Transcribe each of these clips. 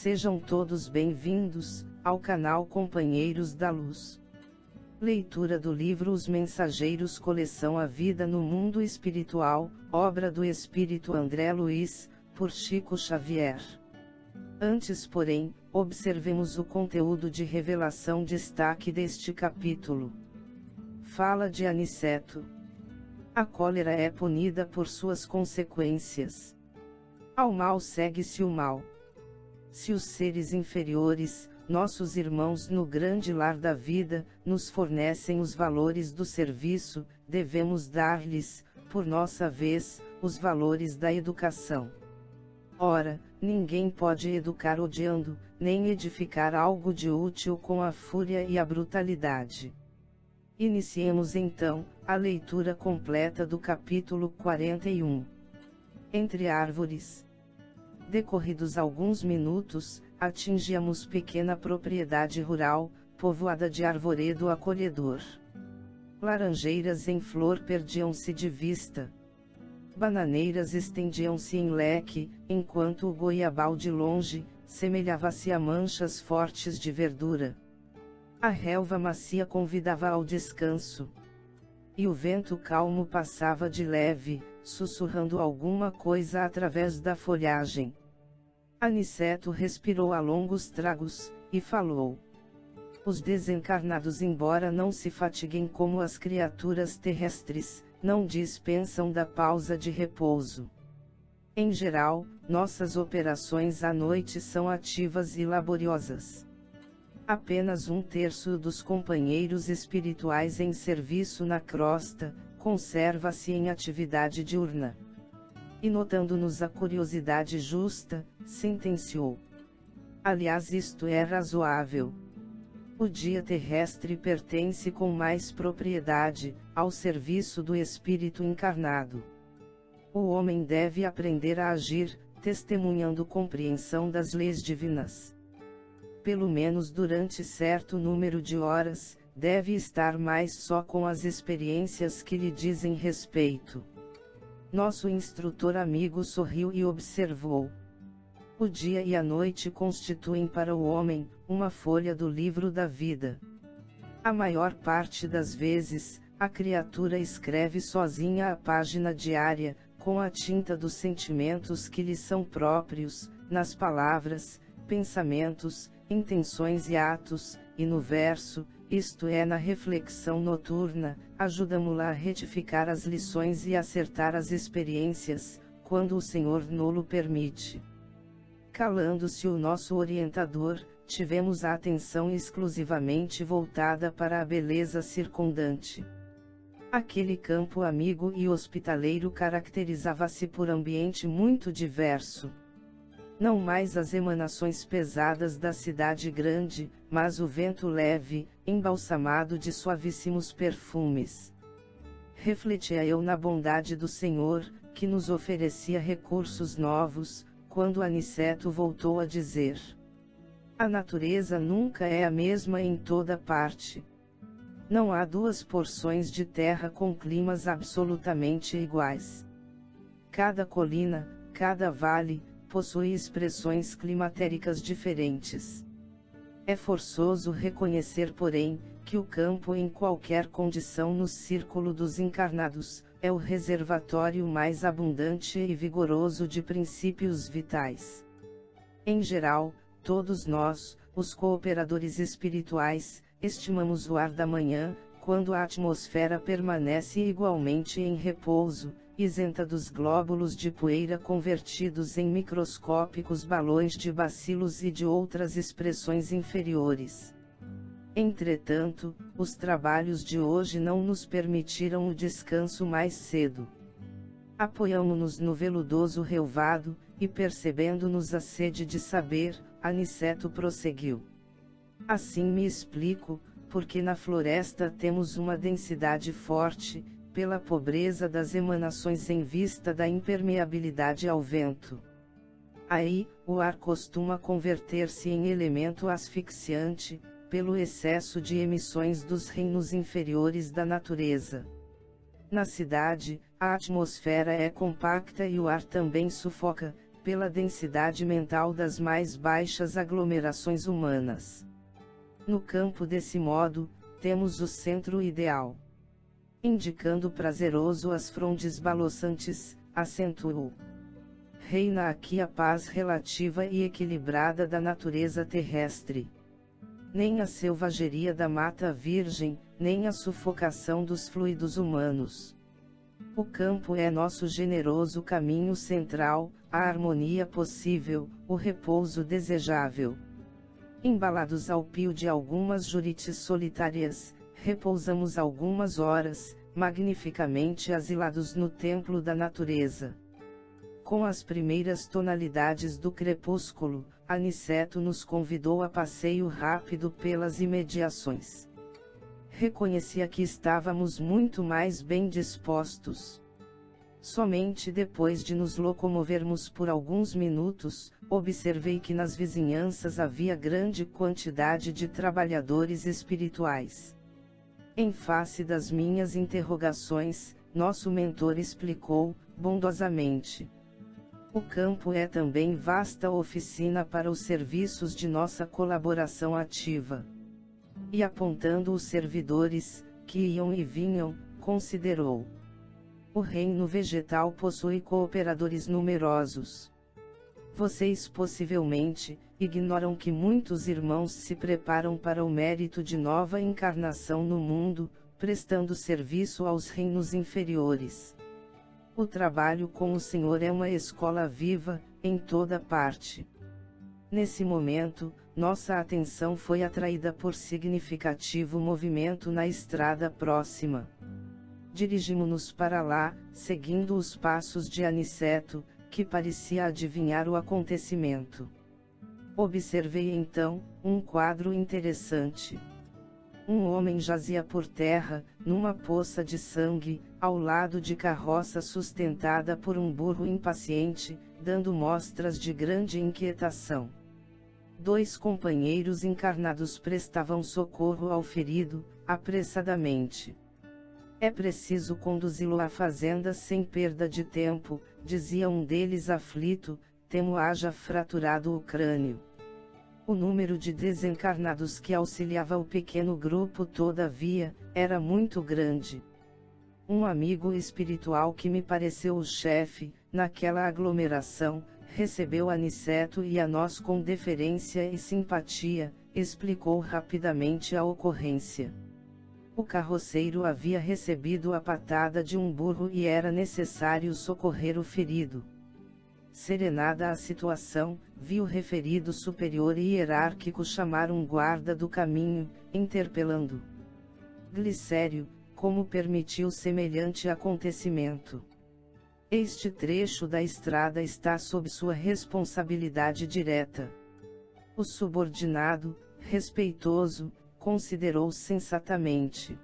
Sejam todos bem-vindos ao canal Companheiros da Luz. Leitura do livro Os Mensageiros, coleção A Vida no Mundo Espiritual, obra do Espírito André Luiz, por Chico Xavier. Antes, porém, observemos o conteúdo de revelação destaque deste capítulo. Fala de Aniceto. A cólera é punida por suas consequências. Ao mal segue-se o mal. Se os seres inferiores, nossos irmãos no grande lar da vida, nos fornecem os valores do serviço, devemos dar-lhes, por nossa vez, os valores da educação. Ora, ninguém pode educar odiando, nem edificar algo de útil com a fúria e a brutalidade. Iniciemos então a leitura completa do capítulo 41. Entre árvores. Decorridos alguns minutos, atingíamos pequena propriedade rural, povoada de arvoredo acolhedor. Laranjeiras em flor perdiam-se de vista. Bananeiras estendiam-se em leque, enquanto o goiabal de longe, semelhava-se a manchas fortes de verdura. A relva macia convidava ao descanso. E o vento calmo passava de leve, sussurrando alguma coisa através da folhagem. Aniceto respirou a longos tragos, e falou. Os desencarnados, embora não se fatiguem como as criaturas terrestres, não dispensam da pausa de repouso. Em geral, nossas operações à noite são ativas e laboriosas. Apenas 1/3 dos companheiros espirituais em serviço na crosta, conserva-se em atividade diurna. E notando-nos a curiosidade justa, sentenciou. Aliás, isto é razoável. O dia terrestre pertence com mais propriedade, ao serviço do espírito encarnado. O homem deve aprender a agir, testemunhando compreensão das leis divinas. Pelo menos durante certo número de horas, deve estar mais só com as experiências que lhe dizem respeito. Nosso instrutor amigo sorriu e observou. O dia e a noite constituem para o homem, uma folha do livro da vida. A maior parte das vezes, a criatura escreve sozinha a página diária, com a tinta dos sentimentos que lhe são próprios, nas palavras, pensamentos, intenções e atos, e no verso, isto é, na reflexão noturna, ajudamo-la a retificar as lições e acertar as experiências, quando o Senhor nolo permite. Calando-se o nosso orientador, tivemos a atenção exclusivamente voltada para a beleza circundante. Aquele campo amigo e hospitaleiro caracterizava-se por ambiente muito diverso. Não mais as emanações pesadas da cidade grande, mas o vento leve, embalsamado de suavíssimos perfumes. Refletia eu na bondade do Senhor, que nos oferecia recursos novos, quando Aniceto voltou a dizer. A natureza nunca é a mesma em toda parte. Não há duas porções de terra com climas absolutamente iguais. Cada colina, cada vale, possui expressões climatéricas diferentes. É forçoso reconhecer, porém, que o campo em qualquer condição no círculo dos encarnados, é o reservatório mais abundante e vigoroso de princípios vitais. Em geral, todos nós, os cooperadores espirituais, estimamos o ar da manhã, quando a atmosfera permanece igualmente em repouso, isenta dos glóbulos de poeira convertidos em microscópicos balões de bacilos e de outras expressões inferiores. Entretanto, os trabalhos de hoje não nos permitiram o descanso mais cedo. Apoiamo-nos no veludoso relvado, e percebendo-nos a sede de saber, Aniceto prosseguiu. Assim me explico, porque na floresta temos uma densidade forte, pela pobreza das emanações em vista da impermeabilidade ao vento. Aí, o ar costuma converter-se em elemento asfixiante, pelo excesso de emissões dos reinos inferiores da natureza. Na cidade, a atmosfera é compacta e o ar também sufoca, pela densidade mental das mais baixas aglomerações humanas. No campo desse modo, temos o centro ideal. Indicando prazeroso as frondes balançantes, acentuou. Reina aqui a paz relativa e equilibrada da natureza terrestre. Nem a selvageria da mata virgem, nem a sufocação dos fluidos humanos. O campo é nosso generoso caminho central, a harmonia possível, o repouso desejável. Embalados ao pio de algumas jurites solitárias, repousamos algumas horas, magnificamente asilados no templo da natureza. Com as primeiras tonalidades do crepúsculo, Aniceto nos convidou a passeio rápido pelas imediações. Reconhecia que estávamos muito mais bem dispostos. Somente depois de nos locomovermos por alguns minutos, observei que nas vizinhanças havia grande quantidade de trabalhadores espirituais. Em face das minhas interrogações, nosso mentor explicou, bondosamente. O campo é também vasta oficina para os serviços de nossa colaboração ativa. E apontando os servidores, que iam e vinham, considerou. O reino vegetal possui cooperadores numerosos. Vocês possivelmente ignoram que muitos irmãos se preparam para o mérito de nova encarnação no mundo, prestando serviço aos reinos inferiores. O trabalho com o Senhor é uma escola viva, em toda parte. Nesse momento, nossa atenção foi atraída por significativo movimento na estrada próxima. Dirigimos-nos para lá, seguindo os passos de Aniceto, que parecia adivinhar o acontecimento. Observei então, um quadro interessante. Um homem jazia por terra, numa poça de sangue, ao lado de carroça sustentada por um burro impaciente, dando mostras de grande inquietação. 2 companheiros encarnados prestavam socorro ao ferido, apressadamente. É preciso conduzi-lo à fazenda sem perda de tempo, dizia um deles aflito, temo haja fraturado o crânio. O número de desencarnados que auxiliava o pequeno grupo, todavia, era muito grande. Um amigo espiritual que me pareceu o chefe, naquela aglomeração, recebeu Aniceto e a nós com deferência e simpatia, explicou rapidamente a ocorrência. O carroceiro havia recebido a patada de um burro e era necessário socorrer o ferido. Serenada a situação, vi o referido superior hierárquico chamar um guarda do caminho, interpelando. Glicério, como permitiu semelhante acontecimento? Este trecho da estrada está sob sua responsabilidade direta. O subordinado, respeitoso, considerou sensatamente.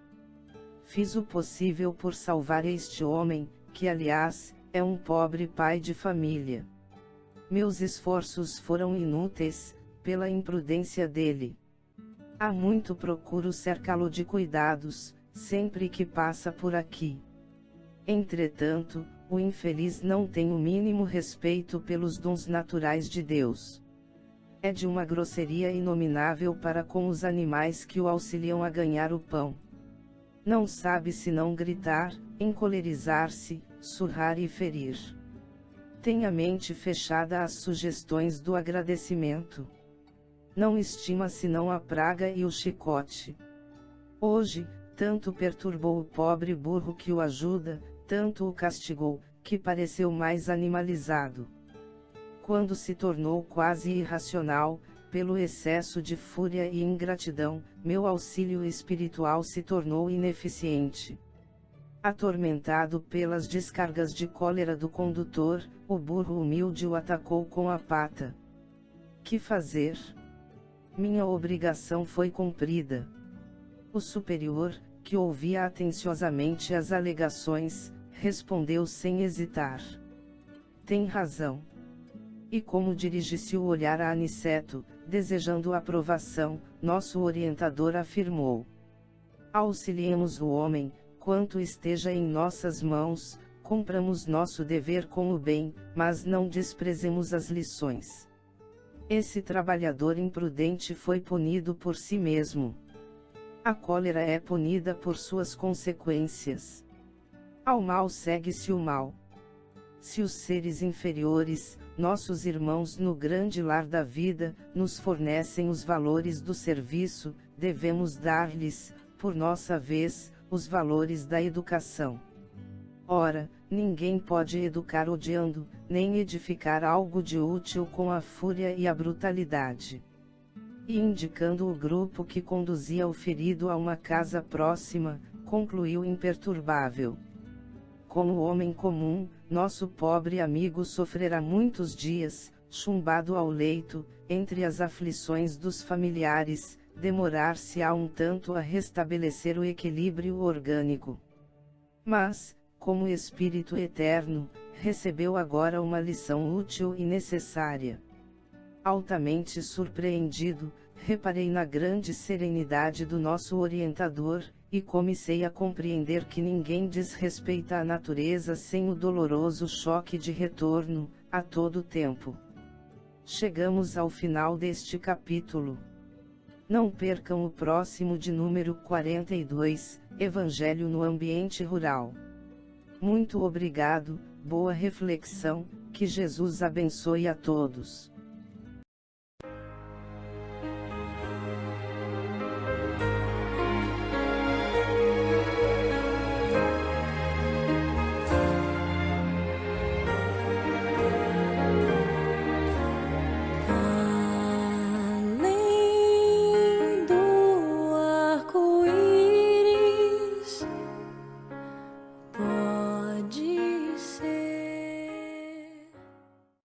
Fiz o possível por salvar este homem, que aliás, é um pobre pai de família. Meus esforços foram inúteis, pela imprudência dele. Há muito procuro cercá-lo de cuidados, sempre que passa por aqui. Entretanto, o infeliz não tem o mínimo respeito pelos dons naturais de Deus. É de uma grosseria inominável para com os animais que o auxiliam a ganhar o pão. Não sabe senão gritar, encolerizar-se, surrar e ferir. Tem a mente fechada às sugestões do agradecimento. Não estima senão a praga e o chicote. Hoje, tanto perturbou o pobre burro que o ajuda, tanto o castigou, que pareceu mais animalizado. Quando se tornou quase irracional, pelo excesso de fúria e ingratidão, meu auxílio espiritual se tornou ineficiente. Atormentado pelas descargas de cólera do condutor, o burro humilde o atacou com a pata. Que fazer? Minha obrigação foi cumprida. O superior, que ouvia atenciosamente as alegações, respondeu sem hesitar. Tem razão. E como dirigisse o olhar a Aniceto, desejando aprovação, nosso orientador afirmou. Auxiliemos o homem, quanto esteja em nossas mãos, Cumpramos nosso dever com o bem, mas não desprezemos as lições. Esse trabalhador imprudente foi punido por si mesmo. A cólera é punida por suas consequências. Ao mal segue-se o mal. Se os seres inferiores, nossos irmãos no grande lar da vida, nos fornecem os valores do serviço, devemos dar-lhes, por nossa vez, os valores da educação. Ora, ninguém pode educar odiando, nem edificar algo de útil com a fúria e a brutalidade. E indicando o grupo que conduzia o ferido a uma casa próxima, concluiu imperturbável: como homem comum, nosso pobre amigo sofrerá muitos dias, chumbado ao leito, entre as aflições dos familiares, demorar-se-á um tanto a restabelecer o equilíbrio orgânico. Mas, como espírito eterno, recebeu agora uma lição útil e necessária. Altamente surpreendido, reparei na grande serenidade do nosso orientador, e comecei a compreender que ninguém desrespeita a natureza sem o doloroso choque de retorno, a todo tempo. Chegamos ao final deste capítulo. Não percam o próximo de número 42, Evangelho no ambiente rural. Muito obrigado, boa reflexão, que Jesus abençoe a todos.